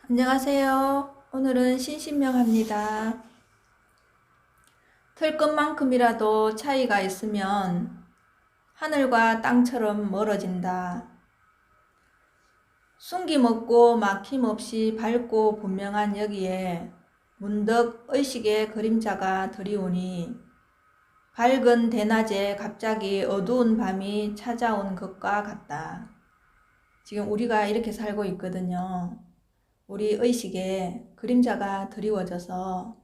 안녕하세요. 오늘은 신신명합니다. 틀 것만큼이라도 차이가 있으면 하늘과 땅처럼 멀어진다. 숨김없고 막힘없이 밝고 분명한 여기에 문득 의식의 그림자가 드리우니 밝은 대낮에 갑자기 어두운 밤이 찾아온 것과 같다. 지금 우리가 이렇게 살고 있거든요. 우리 의식에 그림자가 드리워져서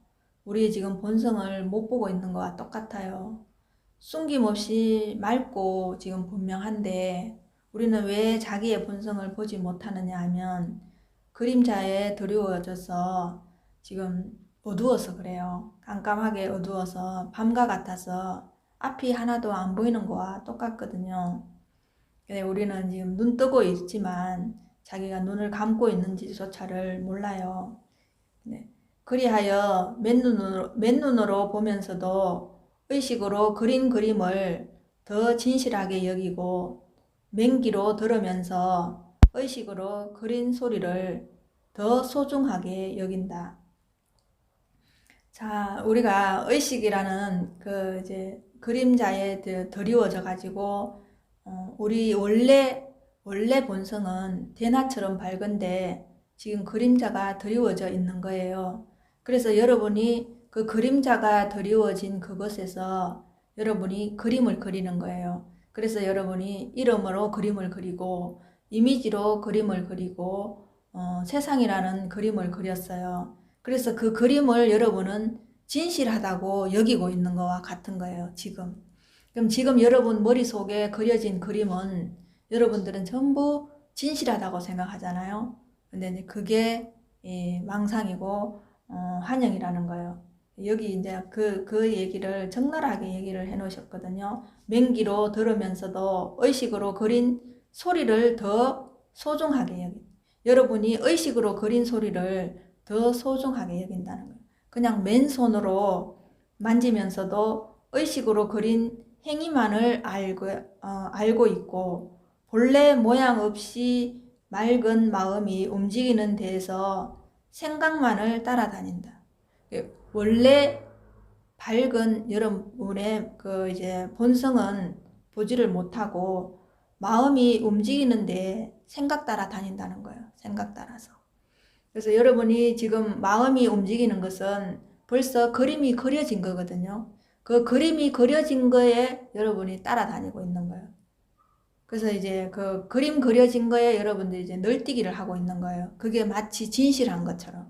우리의 지금 본성을 못 보고 있는 것과 똑같아요. 숨김없이 맑고 지금 분명한데 우리는 왜 자기의 본성을 보지 못하느냐 하면 그림자에 드리워져서 지금 어두워서 그래요. 깜깜하게 어두워서 밤과 같아서 앞이 하나도 안 보이는 거와 똑같거든요. 근데 우리는 지금 눈 뜨고 있지만 자기가 눈을 감고 있는지조차를 몰라요. 네. 그리하여 맨눈으로 보면서도 의식으로 그린 그림을 더 진실하게 여기고 맹기로 들으면서 의식으로 그린 소리를 더 소중하게 여긴다. 자, 우리가 의식이라는 이제 그림자에 드리워져 가지고 우리 원래 본성은 대낮처럼 밝은데 지금 그림자가 드리워져 있는 거예요. 그래서 여러분이 그 그림자가 드리워진 그것에서 여러분이 그림을 그리는 거예요. 그래서 여러분이 이름으로 그림을 그리고 이미지로 그림을 그리고 세상이라는 그림을 그렸어요. 그래서 그 그림을 여러분은 진실하다고 여기고 있는 거와 같은 거예요. 그럼 지금 여러분 머릿속에 그려진 그림은 여러분들은 전부 진실하다고 생각하잖아요. 근데 그게 망상이고 한영이라는 거예요. 여기 이제 그 얘기를 적나라하게 얘기를 해 놓으셨거든요. 맹기로 들으면서도 의식으로 그린 소리를 더 소중하게 여러분이 의식으로 그린 소리를 더 소중하게 여긴다는 거예요. 그냥 맨손으로 만지면서도 의식으로 그린 행위만을 알고 있고 본래 모양 없이 맑은 마음이 움직이는 데에서 생각만을 따라다닌다. 원래 밝은 여러분의 이제 본성은 보지를 못하고 마음이 움직이는데 생각 따라 다닌다는 거예요. 생각 따라서. 그래서 여러분이 지금 마음이 움직이는 것은 벌써 그림이 그려진 거거든요. 그 그림이 그려진 거에 여러분이 따라다니고 있는 거예요. 그래서 이제 그 그림 그려진 거에 여러분들이 이제 널뛰기를 하고 있는 거예요. 그게 마치 진실한 것처럼.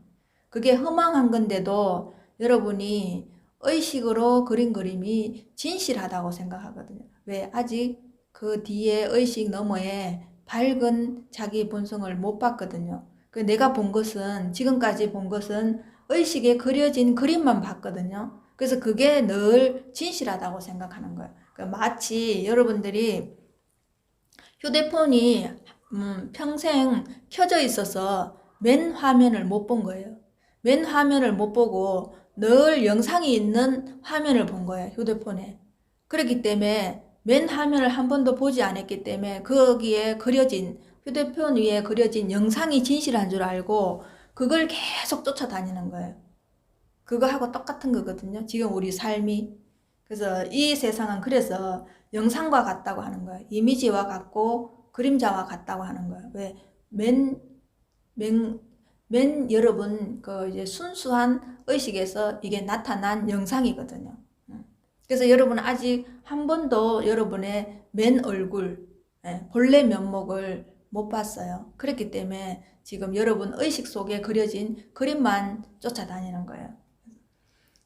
그게 허망한 건데도 여러분이 의식으로 그린 그림이 진실하다고 생각하거든요. 왜? 아직 그 뒤에 의식 너머에 밝은 자기 본성을 못 봤거든요. 내가 본 것은, 지금까지 본 것은 의식에 그려진 그림만 봤거든요. 그래서 그게 늘 진실하다고 생각하는 거예요. 마치 여러분들이 휴대폰이 평생 켜져 있어서 맨 화면을 못 본 거예요. 맨 화면을 못 보고 늘 영상이 있는 화면을 본 거예요. 휴대폰에. 그렇기 때문에 맨 화면을 한 번도 보지 않았기 때문에 거기에 그려진 휴대폰 위에 그려진 영상이 진실한 줄 알고 그걸 계속 쫓아다니는 거예요. 그거하고 똑같은 거거든요. 지금 우리 삶이. 그래서 이 세상은 그래서 영상과 같다고 하는 거예요. 이미지와 같고 그림자와 같다고 하는 거예요. 왜? 여러분 이제 순수한 의식에서 이게 나타난 영상이거든요. 그래서 여러분은 아직 한 번도 여러분의 맨 얼굴, 본래 면목을 못 봤어요. 그렇기 때문에 지금 여러분 의식 속에 그려진 그림만 쫓아다니는 거예요.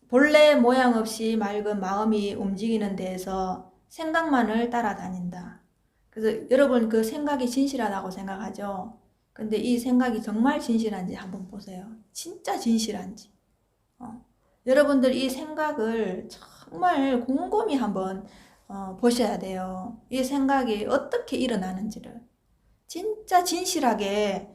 본래 모양 없이 맑은 마음이 움직이는 데에서 생각만을 따라다닌다. 그래서 여러분 그 생각이 진실하다고 생각하죠? 근데 이 생각이 정말 진실한지 한번 보세요. 진짜 진실한지. 여러분들 이 생각을 정말 곰곰이 한번 보셔야 돼요. 이 생각이 어떻게 일어나는지를. 진짜 진실하게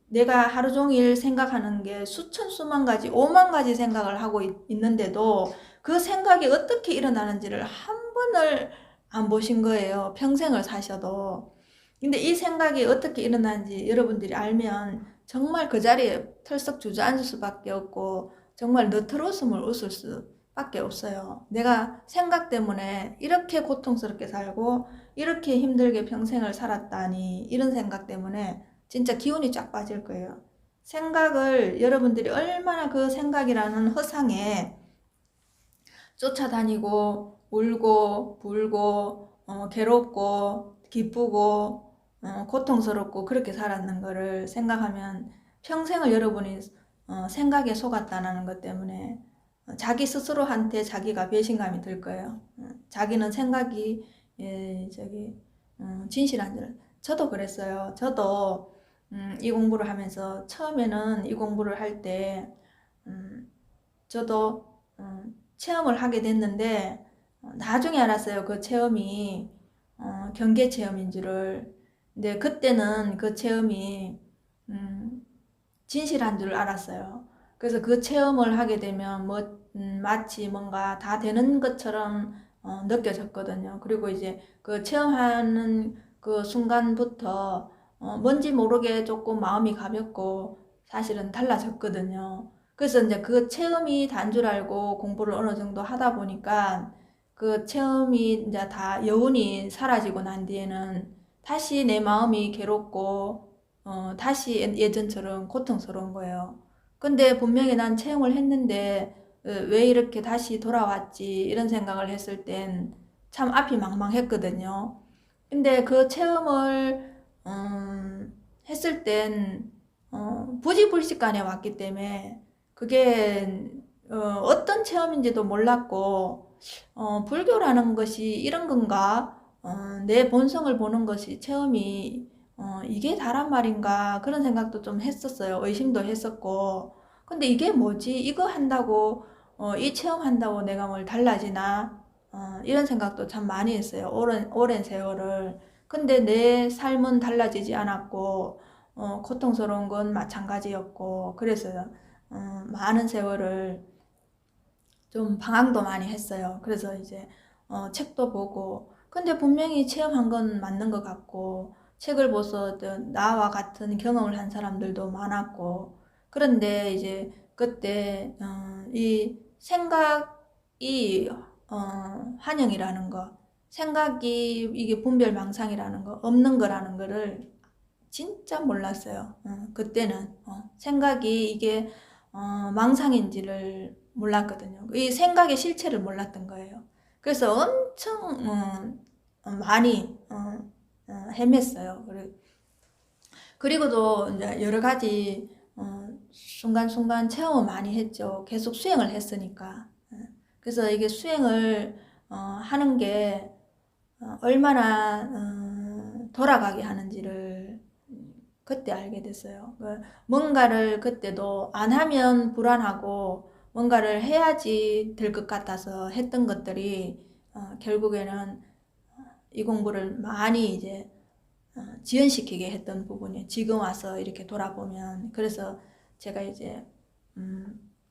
내가 하루 종일 생각하는 게 수천 수만 가지, 오만 가지 생각을 하고 있는데도 그 생각이 어떻게 일어나는지를 한 번을 안 보신 거예요. 평생을 사셔도. 근데 이 생각이 어떻게 일어나는지 여러분들이 알면 정말 그 자리에 털썩 주저앉을 수밖에 없고 정말 너털웃음을 웃을 수밖에 없어요. 내가 생각 때문에 이렇게 고통스럽게 살고 이렇게 힘들게 평생을 살았다니, 이런 생각 때문에 진짜 기운이 쫙 빠질 거예요. 생각을 여러분들이 얼마나 그 생각이라는 허상에 쫓아다니고 울고 불고 괴롭고 기쁘고 고통스럽고 그렇게 살았는 거를 생각하면 평생을 여러분이 생각에 속았다는 것 때문에 자기 스스로한테 자기가 배신감이 들 거예요. 자기는 생각이 진실한 줄. 저도 그랬어요. 저도 이 공부를 하면서 처음에는 이 공부를 할 때 저도 체험을 하게 됐는데 나중에 알았어요. 그 체험이 경계 체험인 줄을. 근데 그때는 그 체험이 진실한 줄 알았어요. 그래서 그 체험을 하게 되면 마치 뭔가 다 되는 것처럼 느껴졌거든요. 그리고 이제 그 체험하는 그 순간부터 뭔지 모르게 조금 마음이 가볍고 사실은 달라졌거든요. 그래서 이제 그 체험이 단 줄 알고 공부를 어느 정도 하다 보니까 그 체험이 이제 다 여운이 사라지고 난 뒤에는 다시 내 마음이 괴롭고 다시 예전처럼 고통스러운 거예요. 근데 분명히 난 체험을 했는데 왜 이렇게 다시 돌아왔지 이런 생각을 했을 땐 참 앞이 망망했거든요. 근데 그 체험을 했을 땐 부지불식간에 왔기 때문에 그게 어떤 체험인지도 몰랐고 불교라는 것이 이런 건가? 내 본성을 보는 것이 체험이 이게 다란 말인가? 그런 생각도 좀 했었어요. 의심도 했었고. 근데 이게 뭐지? 이거 한다고 이 체험한다고 내가 뭘 달라지나? 이런 생각도 참 많이 했어요. 오랜 세월을. 근데 내 삶은 달라지지 않았고 고통스러운 건 마찬가지였고, 그래서 많은 세월을 좀 방황도 많이 했어요. 그래서 이제 책도 보고, 근데 분명히 체험한 건 맞는 것 같고, 책을 보서 나와 같은 경험을 한 사람들도 많았고, 그런데 이제 그때 이 생각이 환영이라는 거, 생각이 이게 분별망상이라는 거, 없는 거라는 거를 진짜 몰랐어요. 그때는 생각이 이게 망상인지를 몰랐거든요. 이 생각의 실체를 몰랐던 거예요. 그래서 엄청 많이 헤맸어요. 그리고도 이제 여러 가지 순간순간 체험을 많이 했죠. 계속 수행을 했으니까. 그래서 이게 수행을 하는 게 얼마나 돌아가게 하는지를 그때 알게 됐어요. 뭔가를 그때도 안 하면 불안하고 뭔가를 해야지 될 것 같아서 했던 것들이 결국에는 이 공부를 많이 이제 지연시키게 했던 부분이 지금 와서 이렇게 돌아보면, 그래서 제가 이제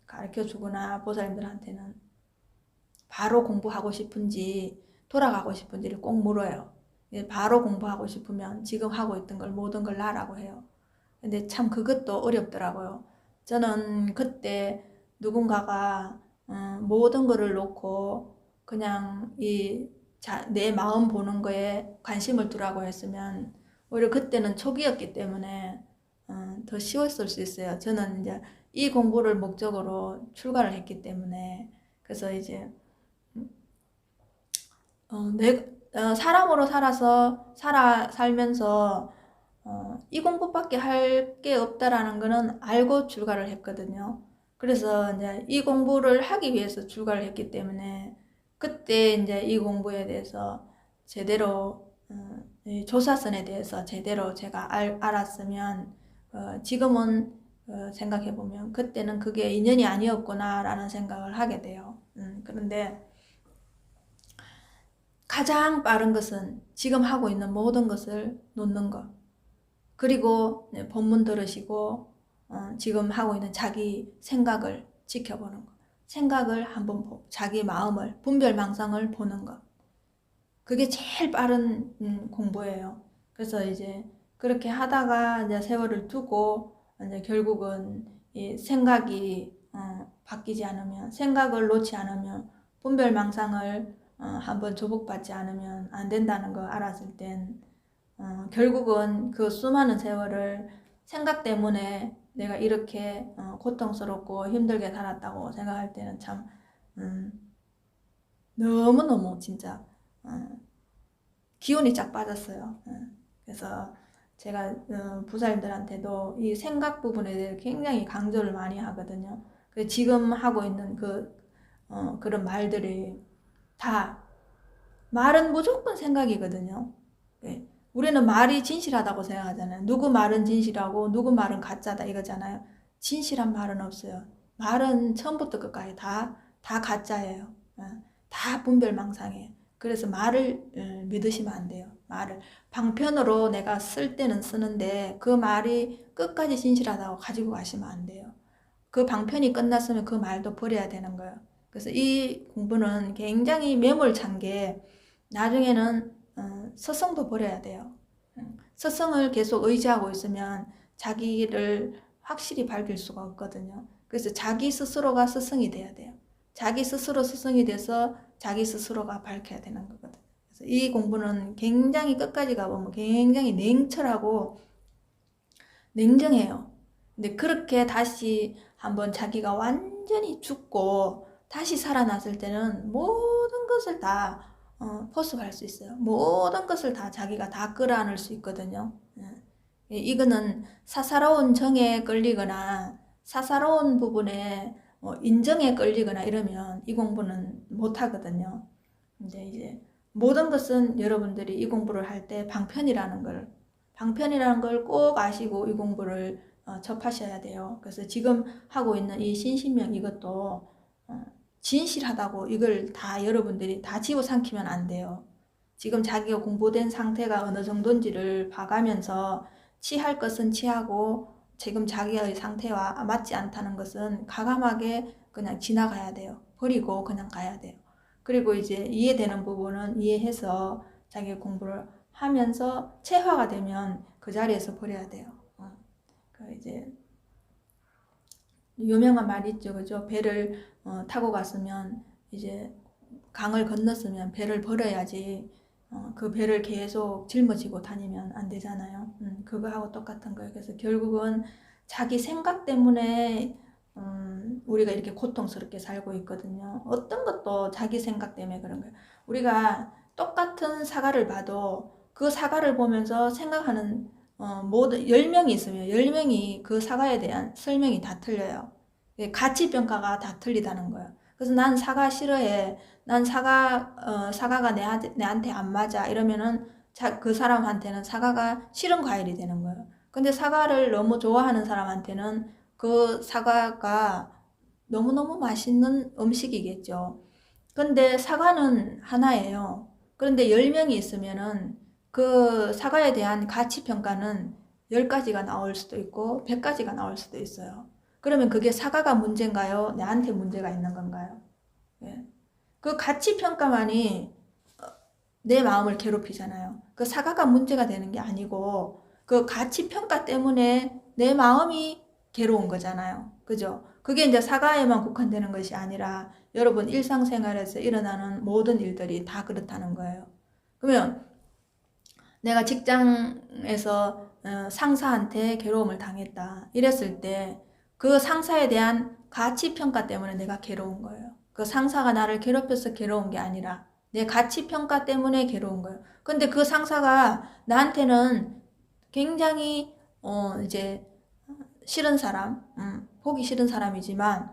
가르쳐 주거나 보살님들한테는 바로 공부하고 싶은지 돌아가고 싶은지를 꼭 물어요. 바로 공부하고 싶으면 지금 하고 있던 걸 모든 걸 놔라고 해요. 근데 참 그것도 어렵더라고요. 저는 그때 누군가가 모든 거를 놓고 그냥 내 마음 보는 거에 관심을 두라고 했으면 오히려 그때는 초기였기 때문에 더 쉬웠을 수 있어요. 저는 이제 이 공부를 목적으로 출가를 했기 때문에. 그래서 이제 사람으로 살면서 이 공부밖에 할 게 없다라는 거는 알고 출가를 했거든요. 그래서 이제 이 공부를 하기 위해서 출가를 했기 때문에 그때 이제 이 공부에 대해서 제대로 이 조사선에 대해서 제대로 제가 알았으면 지금은 생각해 보면 그때는 그게 인연이 아니었구나라는 생각을 하게 돼요. 그런데 가장 빠른 것은 지금 하고 있는 모든 것을 놓는 것. 그리고 본문 들으시고 지금 하고 있는 자기 생각을 지켜보는 것. 생각을 한번 자기 마음을, 분별망상을 보는 것. 그게 제일 빠른 공부예요. 그래서 이제 그렇게 하다가 이제 세월을 두고 이제 결국은 이 생각이 바뀌지 않으면, 생각을 놓지 않으면, 분별망상을 한번 조복받지 않으면 안 된다는 거 알았을 땐 결국은 그 수많은 세월을 생각 때문에 내가 이렇게 고통스럽고 힘들게 살았다고 생각할 때는 참 너무너무 진짜 기운이 쫙 빠졌어요. 그래서 제가 부사님들한테도 이 생각 부분에 대해 굉장히 강조를 많이 하거든요. 지금 하고 있는 그런 말들이 다 말은 무조건 생각이거든요. 네. 우리는 말이 진실하다고 생각하잖아요. 누구 말은 진실하고 누구 말은 가짜다 이거잖아요. 진실한 말은 없어요. 말은 처음부터 끝까지 다 가짜예요. 다 분별망상이에요. 그래서 말을 믿으시면 안 돼요. 말을 방편으로 내가 쓸 때는 쓰는데 그 말이 끝까지 진실하다고 가지고 가시면 안 돼요. 그 방편이 끝났으면 그 말도 버려야 되는 거예요. 그래서 이 공부는 굉장히 매몰찬 게 나중에는 스승도 버려야 돼요. 스승을 계속 의지하고 있으면 자기를 확실히 밝힐 수가 없거든요. 그래서 자기 스스로가 스승이 돼야 돼요. 자기 스스로 스승이 돼서 자기 스스로가 밝혀야 되는 거거든요. 그래서 이 공부는 굉장히 끝까지 가보면 굉장히 냉철하고 냉정해요. 근데 그렇게 다시 한번 자기가 완전히 죽고 다시 살아났을 때는 모든 것을 다 포섭할 수 있어요. 모든 것을 다 자기가 다 끌어안을 수 있거든요. 이거는 사사로운 정에 끌리거나 사사로운 부분에 인정에 끌리거나 이러면 이 공부는 못 하거든요. 근데 이제 모든 것은 여러분들이 이 공부를 할 때 방편이라는 걸 꼭 아시고 이 공부를 접하셔야 돼요. 그래서 지금 하고 있는 이 신신명 이것도 진실하다고 이걸 다 여러분들이 다 집어삼키면 안 돼요. 지금 자기가 공부된 상태가 어느 정도인지를 봐가면서 취할 것은 취하고 지금 자기의 상태와 맞지 않다는 것은 과감하게 그냥 지나가야 돼요. 버리고 그냥 가야 돼요. 그리고 이제 이해되는 부분은 이해해서 자기 공부를 하면서 체화가 되면 그 자리에서 버려야 돼요. 그 이제 유명한 말 있죠, 그죠? 배를 타고 갔으면 이제 강을 건넜으면 배를 버려야지 그 배를 계속 짊어지고 다니면 안 되잖아요. 그거하고 똑같은 거예요. 그래서 결국은 자기 생각 때문에 우리가 이렇게 고통스럽게 살고 있거든요. 어떤 것도 자기 생각 때문에 그런 거예요. 우리가 똑같은 사과를 봐도 그 사과를 보면서 생각하는 모든 10명이 있으면 10명이 그 사과에 대한 설명이 다 틀려요. 가치평가가 다 틀리다는 거예요. 그래서 난 사과 싫어해. 난 사과가 내한테 안 맞아. 이러면은 그 사람한테는 사과가 싫은 과일이 되는 거예요. 근데 사과를 너무 좋아하는 사람한테는 그 사과가 너무너무 맛있는 음식이겠죠. 근데 사과는 하나예요. 그런데 10명이 있으면은 그 사과에 대한 가치평가는 10가지가 나올 수도 있고 100가지가 나올 수도 있어요. 그러면 그게 사과가 문제인가요? 내한테 문제가 있는 건가요? 예. 그 가치평가만이 내 마음을 괴롭히잖아요. 그 사과가 문제가 되는 게 아니고 그 가치평가 때문에 내 마음이 괴로운 거잖아요. 그죠? 그게 이제 사과에만 국한되는 것이 아니라 여러분 일상생활에서 일어나는 모든 일들이 다 그렇다는 거예요. 그러면 내가 직장에서 상사한테 괴로움을 당했다. 이랬을 때 그 상사에 대한 가치평가 때문에 내가 괴로운 거예요. 그 상사가 나를 괴롭혀서 괴로운 게 아니라 내 가치평가 때문에 괴로운 거예요. 근데 그 상사가 나한테는 굉장히 이제 싫은 사람, 보기 싫은 사람이지만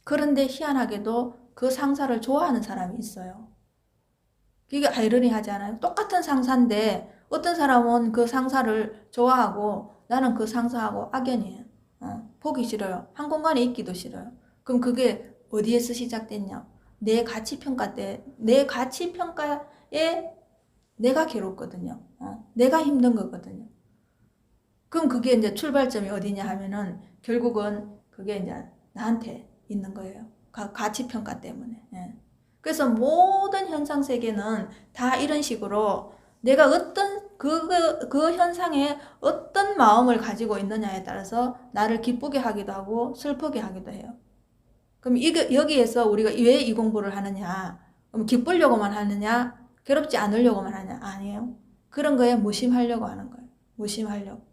그런데 희한하게도 그 상사를 좋아하는 사람이 있어요. 이게 아이러니하지 않아요? 똑같은 상사인데 어떤 사람은 그 상사를 좋아하고 나는 그 상사하고 악연이에요. 보기 싫어요. 한 공간에 있기도 싫어요. 그럼 그게 어디에서 시작됐냐? 내 가치평가 때, 내 가치평가에 내가 괴롭거든요. 내가 힘든 거거든요. 그럼 그게 이제 출발점이 어디냐 하면은 결국은 그게 이제 나한테 있는 거예요. 가치평가 때문에. 예. 그래서 모든 현상 세계는 다 이런 식으로 내가 그 현상에 어떤 마음을 가지고 있느냐에 따라서 나를 기쁘게 하기도 하고 슬프게 하기도 해요. 그럼 여기에서 우리가 왜 이 공부를 하느냐? 그럼 기쁘려고만 하느냐? 괴롭지 않으려고만 하느냐? 아니에요. 그런 거에 무심하려고 하는 거예요. 무심하려고.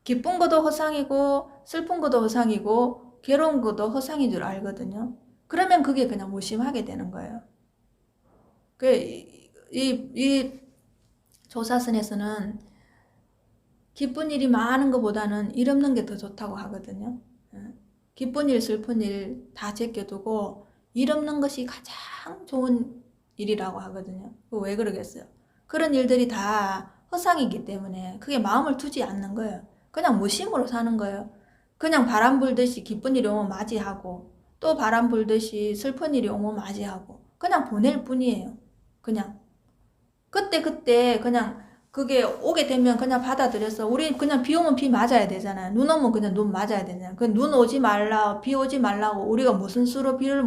기쁜 것도 허상이고 슬픈 것도 허상이고 괴로운 것도 허상인 줄 알거든요. 그러면 그게 그냥 무심하게 되는 거예요. 이 조사선에서는 기쁜 일이 많은 것보다는 일 없는 게 더 좋다고 하거든요. 기쁜 일, 슬픈 일 다 제껴두고 일 없는 것이 가장 좋은 일이라고 하거든요. 왜 그러겠어요? 그런 일들이 다 허상이기 때문에 그게 마음을 두지 않는 거예요. 그냥 무심으로 사는 거예요. 그냥 바람 불듯이 기쁜 일이 오면 맞이하고 또 바람 불듯이 슬픈 일이 오면 맞이하고 그냥 보낼 뿐이에요. 그냥 그때 그냥 그게 오게 되면 그냥 받아들여서 우리 그냥 비 오면 비 맞아야 되잖아요. 눈 오면 그냥 눈 맞아야 되잖아요. 그 눈 오지 말라, 비 오지 말라고 우리가 무슨 수로 비를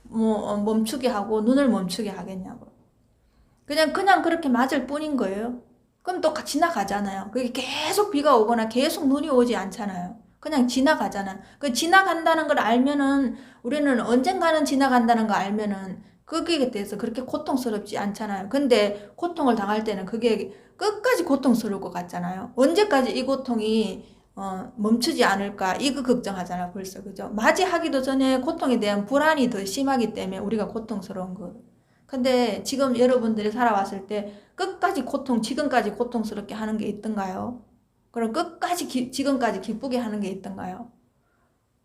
멈추게 하고 눈을 멈추게 하겠냐고. 그냥 그렇게 맞을 뿐인 거예요. 그럼 또 지나가잖아요. 그게 계속 비가 오거나 계속 눈이 오지 않잖아요. 그냥 지나가잖아요. 그 지나간다는 걸 알면은 우리는 언젠가는 지나간다는 거 알면은 그게 대해서 그렇게 고통스럽지 않잖아요. 근데 고통을 당할 때는 그게 끝까지 고통스러울 것 같잖아요. 언제까지 이 고통이 멈추지 않을까 이거 걱정하잖아요. 벌써 그죠? 맞이하기도 전에 고통에 대한 불안이 더 심하기 때문에 우리가 고통스러운 거. 근데 지금 여러분들이 살아왔을 때 끝까지 지금까지 고통스럽게 하는 게 있던가요? 그럼 끝까지 지금까지 기쁘게 하는 게 있던가요?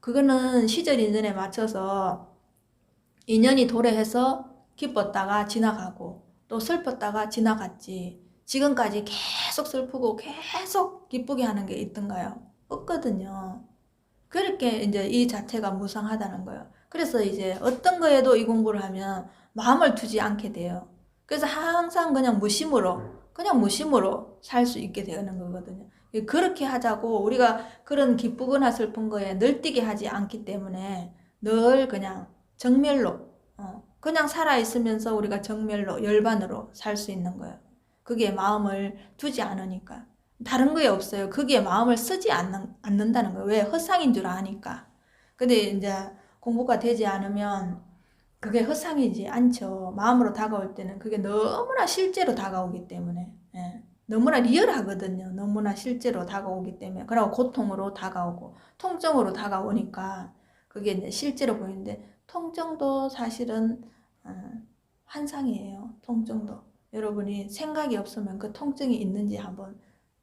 그거는 시절 인연에 맞춰서 인연이 도래해서 기뻤다가 지나가고 또 슬펐다가 지나갔지. 지금까지 계속 슬프고 계속 기쁘게 하는 게 있던가요? 없거든요. 그렇게 이제 이 자체가 무상하다는 거예요. 그래서 이제 어떤 거에도 이 공부를 하면 마음을 두지 않게 돼요. 그래서 항상 그냥 무심으로 살 수 있게 되는 거거든요. 그렇게 하자고 우리가 그런 기쁘거나 슬픈 거에 ner뛰게 하지 않기 때문에 늘 그냥 정멸로 그냥 살아있으면서 우리가 정멸로 열반으로 살 수 있는 거예요. 그게 마음을 두지 않으니까. 다른 거에 없어요. 그게 마음을 쓰지 않는다는 거예요. 왜? 허상인 줄 아니까. 근데 이제 공부가 되지 않으면 그게 허상이지 않죠. 마음으로 다가올 때는 그게 너무나 실제로 다가오기 때문에. 예. 너무나 리얼하거든요. 너무나 실제로 다가오기 때문에. 그리고 고통으로 다가오고, 통증으로 다가오니까 그게 이제 실제로 보이는데, 통증도 사실은, 환상이에요. 통증도. 여러분이 생각이 없으면 그 통증이 있는지 한번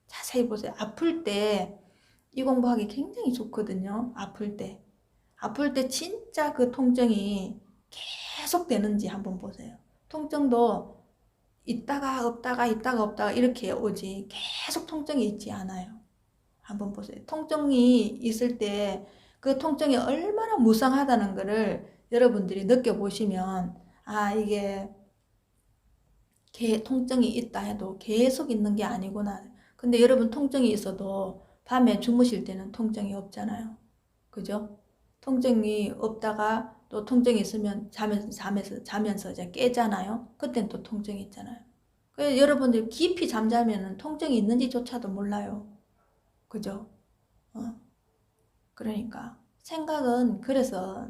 자세히 보세요. 아플 때 이 공부하기 굉장히 좋거든요. 아플 때. 아플 때 진짜 그 통증이 계속 되는지 한번 보세요. 통증도 있다가 없다가 이렇게 오지 계속 통증이 있지 않아요. 한번 보세요. 통증이 있을 때 그 통증이 얼마나 무상하다는 것을 여러분들이 느껴보시면 이게 통증이 있다 해도 계속 있는 게 아니구나. 근데 여러분 통증이 있어도 밤에 주무실 때는 통증이 없잖아요. 그죠? 통증이 없다가 또 통증이 있으면 자면서 이제 깨잖아요. 그땐 또 통증이 있잖아요. 그래서 여러분들 깊이 잠자면은 통증이 있는지조차도 몰라요. 그죠? 그러니까 생각은 그래서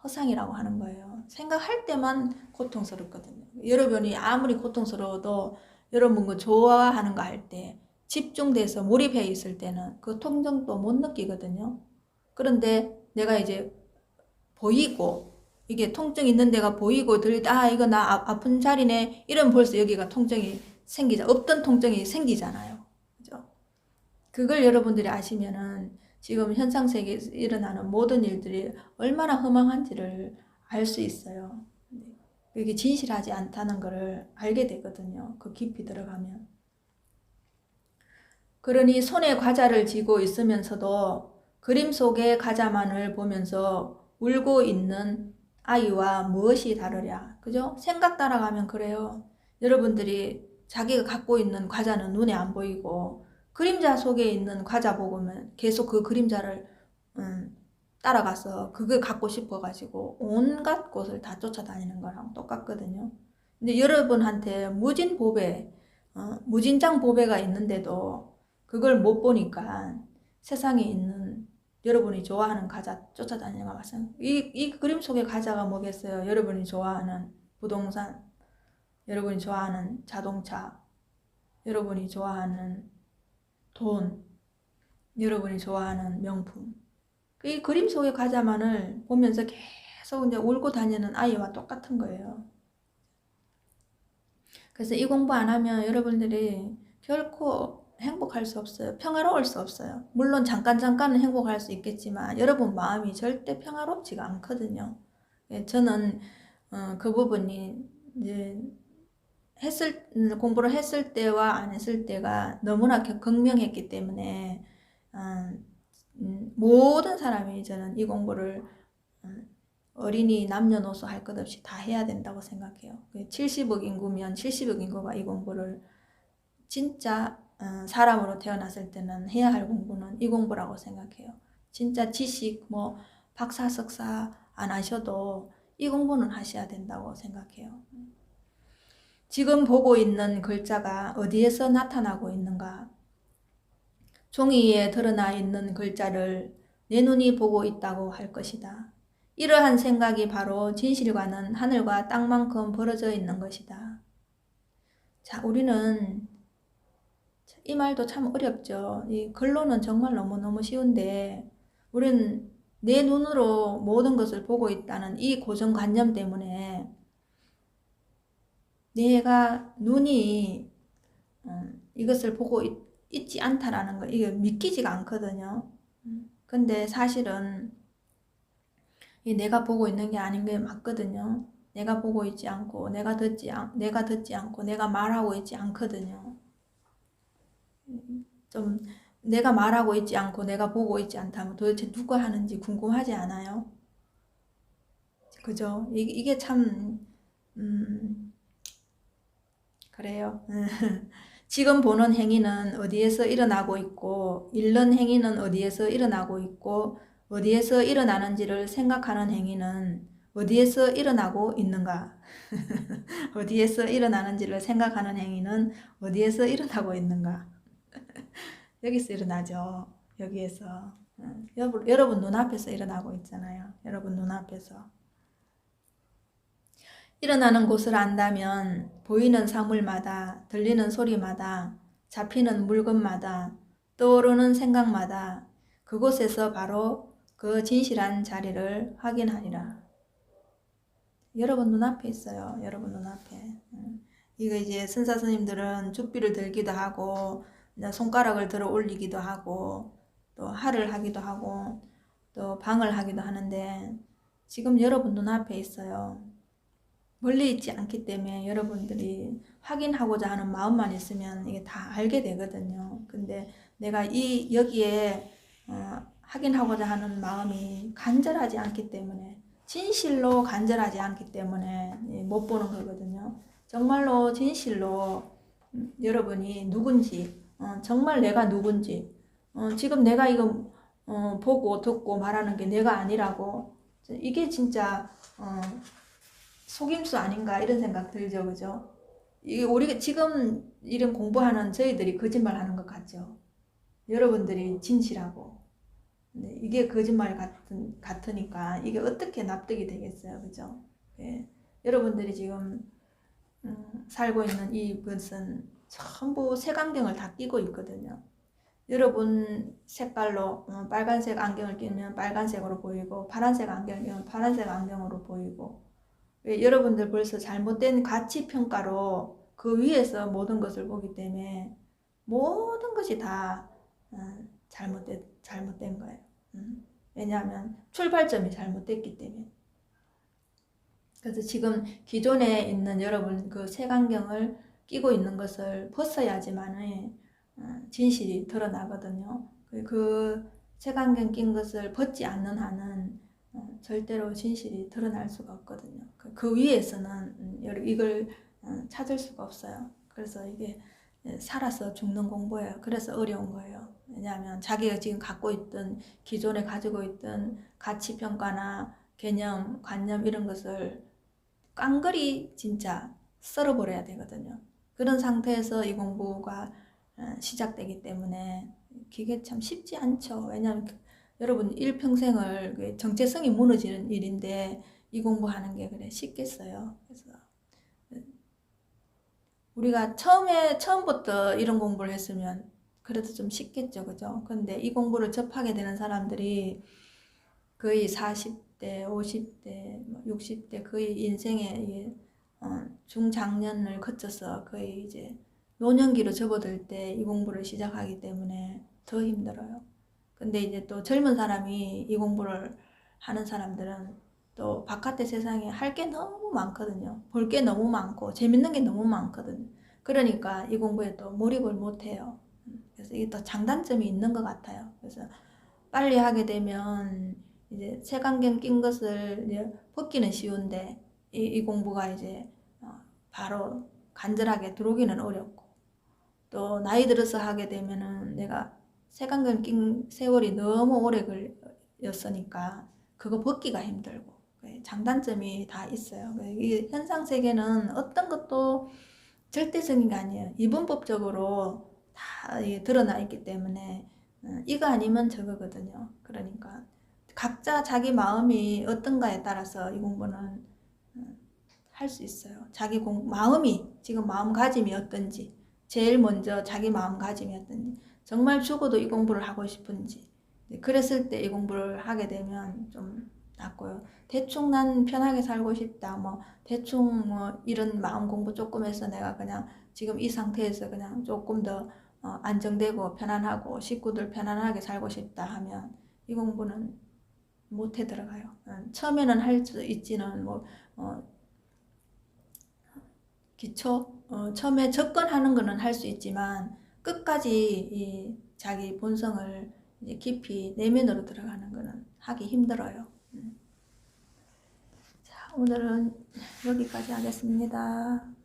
허상이라고 하는 거예요. 생각할 때만 고통스럽거든요. 여러분이 아무리 고통스러워도 여러분 그 좋아하는 거 할 때 집중돼서 몰입해 있을 때는 그 통증도 못 느끼거든요. 그런데 내가 이제 보이고 이게 통증 있는 데가 보이고 이거 나 아픈 자리네 이러면 벌써 여기가 통증이 없던 통증이 생기잖아요. 그죠? 그걸 여러분들이 아시면은 지금 현상 세계에서 일어나는 모든 일들이 얼마나 허망한지를 알 수 있어요. 이게 진실하지 않다는 것을 알게 되거든요. 그 깊이 들어가면. 그러니 손에 과자를 쥐고 있으면서도 그림 속의 과자만을 보면서 울고 있는 아이와 무엇이 다르랴. 그죠? 생각 따라가면 그래요. 여러분들이 자기가 갖고 있는 과자는 눈에 안 보이고 그림자 속에 있는 과자 보고는 계속 그 그림자를 따라가서 그걸 갖고 싶어가지고 온갖 곳을 다 쫓아다니는 거랑 똑같거든요. 근데 여러분한테 무진장 보배가 있는데도 그걸 못 보니까 세상에 있는 여러분이 좋아하는 과자 쫓아다니는 거 마찬가지. 이 그림 속의 과자가 뭐겠어요? 여러분이 좋아하는 부동산, 여러분이 좋아하는 자동차, 여러분이 좋아하는 돈, 여러분이 좋아하는 명품. 이 그림 속의 과자만을 보면서 계속 이제 울고 다니는 아이와 똑같은 거예요. 그래서 이 공부 안 하면 여러분들이 결코 행복할 수 없어요. 평화로울 수 없어요. 물론 잠깐은 행복할 수 있겠지만 여러분 마음이 절대 평화롭지가 않거든요. 저는 그 부분이 이제 공부를 했을 때와 안 했을 때가 너무나 극명했기 때문에 모든 사람이 저는 이 공부를 어린이 남녀노소 할 것 없이 다 해야 된다고 생각해요. 70억 인구면 70억 인구가 이 공부를 진짜 사람으로 태어났을 때는 해야 할 공부는 이 공부라고 생각해요. 진짜 지식 뭐 박사 석사 안 하셔도 이 공부는 하셔야 된다고 생각해요. 지금 보고 있는 글자가 어디에서 나타나고 있는가? 종이에 드러나 있는 글자를 내 눈이 보고 있다고 할 것이다. 이러한 생각이 바로 진실과는 하늘과 땅만큼 벌어져 있는 것이다. 자, 우리는 이 말도 참 어렵죠. 이 글로는 정말 너무너무 쉬운데 우리는 내 눈으로 모든 것을 보고 있다는 이 고정관념 때문에 내가 눈이 이것을 보고 있지 않다라는 거 이게 믿기지가 않거든요. 근데 사실은 이 내가 보고 있는 게 아닌 게 맞거든요. 내가 보고 있지 않고 내가 듣지 않고 내가 말하고 있지 않거든요. 좀 내가 말하고 있지 않고 내가 보고 있지 않다면 도대체 누가 하는지 궁금하지 않아요? 그죠? 이게 참 그래요. 지금 보는 행위는 어디에서 일어나고 있고 읽는 행위는 어디에서 일어나고 있고 어디에서 일어나는지를 생각하는 행위는 어디에서 일어나고 있는가? 어디에서 일어나는지를 생각하는 행위는 어디에서 일어나고 있는가? 여기서 일어나죠. 여기에서. 여러분 눈앞에서 일어나고 있잖아요. 여러분 눈앞에서. 일어나는 곳을 안다면 보이는 사물마다, 들리는 소리마다, 잡히는 물건마다, 떠오르는 생각마다 그곳에서 바로 그 진실한 자리를 확인하리라. 여러분 눈앞에 있어요. 여러분 눈앞에. 이거 이제 선사 스님들은 쭈삐를 들기도 하고 손가락을 들어 올리기도 하고 또 할을 하기도 하고 또 방을 하기도 하는데 지금 여러분 눈앞에 있어요. 멀리 있지 않기 때문에 여러분들이 확인하고자 하는 마음만 있으면 이게 다 알게 되거든요. 근데 내가 여기에 확인하고자 하는 마음이 간절하지 않기 때문에 진실로 간절하지 않기 때문에 못 보는 거거든요. 정말로 진실로 여러분이 누군지 정말 내가 누군지 지금 내가 이거 보고 듣고 말하는 게 내가 아니라고 이게 진짜 속임수 아닌가 이런 생각 들죠. 그죠? 이게 우리가 지금 이런 공부하는 저희들이 거짓말 하는 것 같죠. 여러분들이 진실하고 이게 거짓말 같으니까 이게 어떻게 납득이 되겠어요. 그죠? 예. 여러분들이 지금 살고 있는 이것은 전부 색안경을 다 끼고 있거든요. 여러분 색깔로 빨간색 안경을 끼면 빨간색으로 보이고 파란색 안경을 끼면 파란색 안경으로 보이고 여러분들 벌써 잘못된 가치평가로 그 위에서 모든 것을 보기 때문에 모든 것이 다 잘못된 거예요. 왜냐하면 출발점이 잘못됐기 때문에. 그래서 지금 기존에 있는 여러분 그 색안경을 끼고 있는 것을 벗어야지만 진실이 드러나거든요. 그 색안경 낀 것을 벗지 않는 한은 절대로 진실이 드러날 수가 없거든요. 그 위에서는 이걸 찾을 수가 없어요. 그래서 이게 살아서 죽는 공부예요. 그래서 어려운 거예요. 왜냐하면 자기가 지금 갖고 있던 기존에 가지고 있던 가치평가나 개념, 관념 이런 것을 깡그리 진짜 썰어버려야 되거든요. 그런 상태에서 이 공부가 시작되기 때문에 그게 참 쉽지 않죠. 왜냐하면 여러분 일평생을 정체성이 무너지는 일인데 이 공부하는 게 그래 쉽겠어요. 그래서 우리가 처음부터 이런 공부를 했으면 그래도 좀 쉽겠죠, 그죠? 근데 이 공부를 접하게 되는 사람들이 거의 40대, 50대, 60대 거의 인생의 중장년을 거쳐서 거의 이제 노년기로 접어들 때 이 공부를 시작하기 때문에 더 힘들어요. 근데 이제 또 젊은 사람이 이 공부를 하는 사람들은 또 바깥의 세상에 할 게 너무 많거든요. 볼 게 너무 많고 재밌는 게 너무 많거든요. 그러니까 이 공부에 또 몰입을 못 해요. 그래서 이게 또 장단점이 있는 것 같아요. 그래서 빨리 하게 되면 이제 색안경 낀 것을 이제 벗기는 쉬운데 이 공부가 이제 바로 간절하게 들어오기는 어렵고, 또 나이 들어서 하게 되면은 내가 색안경 낀 세월이 너무 오래 걸렸으니까 그거 벗기가 힘들고 장단점이 다 있어요. 이 현상 세계는 어떤 것도 절대적인 게 아니에요. 이분법적으로 다 드러나 있기 때문에 이거 아니면 저거거든요. 그러니까 각자 자기 마음이 어떤가에 따라서 이 공부는 할 수 있어요. 자기 마음이 지금 마음가짐이 어떤지, 제일 먼저 자기 마음가짐이 어떤지, 정말 죽어도 이 공부를 하고 싶은지, 그랬을 때 이 공부를 하게 되면 좀 낫고요. 대충 난 편하게 살고 싶다, 뭐 대충 뭐 이런 마음 공부 조금 해서 내가 그냥 지금 이 상태에서 그냥 조금 더 안정되고 편안하고 식구들 편안하게 살고 싶다 하면 이 공부는 못해 들어가요. 처음에는 할 수 있지는 뭐 기초 처음에 접근하는 거는 할 수 있지만 끝까지 이 자기 본성을 이제 깊이 내면으로 들어가는 거는 하기 힘들어요. 자, 오늘은 여기까지 하겠습니다.